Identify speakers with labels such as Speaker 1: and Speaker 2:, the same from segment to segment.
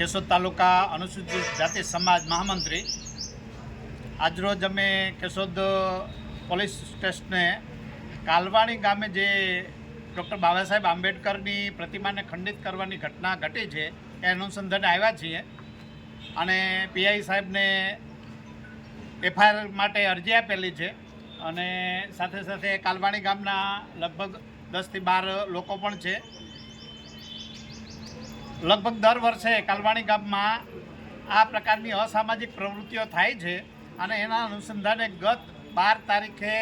Speaker 1: કેશોદ તાલુકા અનુસૂચિત જાતિ સમાજ મહામંત્રી આજરોજ અમે કેશોદ પોલીસ સ્ટેશને કાલવાણી ગામે જે ડૉક્ટર બાબા સાહેબ આંબેડકરની પ્રતિમાને ખંડિત કરવાની ઘટના ઘટી છે એ અનુસંધાને આવ્યા છીએ અને પીઆઈ સાહેબને એફઆઈઆર માટે અરજી આપેલી છે અને સાથે સાથે કાલવાણી ગામના લગભગ 10 થી 12 લોકો પણ છે. લગભગ દર વર્ષે કાલવાણી ગામમાં આ પ્રકારની અસામાજિક પ્રવૃત્તિઓ થાય છે અને એના અનુસંધાને ગત 12 તારીખે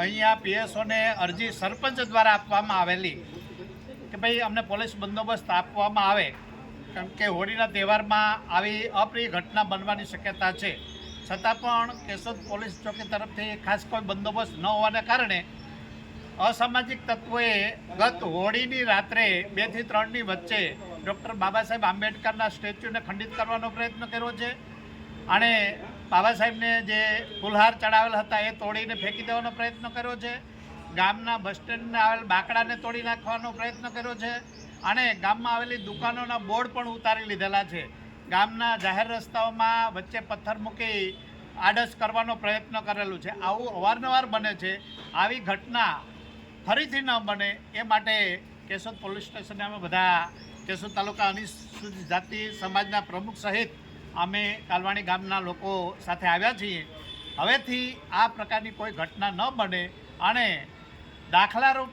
Speaker 1: અહીંયા પીએસઓને અરજી સરપંચ દ્વારા આપવામાં આવેલી કે ભાઈ અમને પોલીસ બંદોબસ્ત આપવામાં આવે, કારણ કે હોળીના તહેવારમાં આવી અપ્રિય ઘટના બનવાની શક્યતા છે. છતાં પણ કેશોદ પોલીસ ચોકી તરફથી ખાસ કોઈ બંદોબસ્ત ન હોવાને કારણે અસામાજિક તત્વોએ ગત હોળીની રાત્રે 2 થી 3ની વચ્ચે ડૉક્ટર બાબા સાહેબ આંબેડકરના સ્ટેચ્યુને ખંડિત કરવાનો પ્રયત્ન કર્યો છે અને બાબા સાહેબને જે ફૂલહાર ચડાવેલ હતા એ તોડીને ફેંકી દેવાનો પ્રયત્ન કર્યો છે. ગામના બસ સ્ટેન્ડને આવેલ બાકડાને તોડી નાખવાનો પ્રયત્ન કર્યો છે અને ગામમાં આવેલી દુકાનોના બોર્ડ પણ ઉતારી લીધેલા છે. ગામના જાહેર રસ્તાઓમાં વચ્ચે પથ્થર મૂકી આડસ કરવાનો પ્રયત્ન કરેલું છે. આવું અવારનવાર બને છે. આવી ઘટના ફરીથી ન બને એ માટે કેશોદ પોલીસ સ્ટેશને અમે બધા કેશોદ તાલુકા અનુસૂચિત જાતિ સમાજના પ્રમુખ સહિત અમે કાલવાણી ગામના લોકો સાથે આવ્યા છીએ. હવેથી આ પ્રકારની કોઈ ઘટના ન બને અને દાખલારૂપ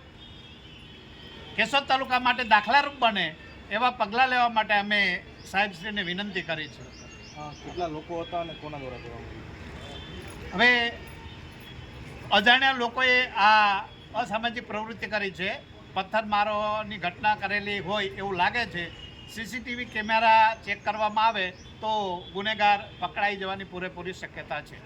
Speaker 1: કેશોદ તાલુકા માટે દાખલારૂપ બને એવા પગલાં લેવા માટે અમે સાહેબશ્રીને વિનંતી કરી છે.
Speaker 2: કેટલા લોકો હતા અને કોના દ્વારા કરવામાં?
Speaker 1: હવે અજાણ્યા લોકોએ આ અસામાજિક પ્રવૃત્તિ કરી છે. પથ્થરમારોની ઘટના કરેલી હોય એવું લાગે છે. સીસીટીવી કેમેરા ચેક કરવામાં આવે તો ગુનેગાર પકડાઈ જવાની પૂરેપૂરી શક્યતા છે.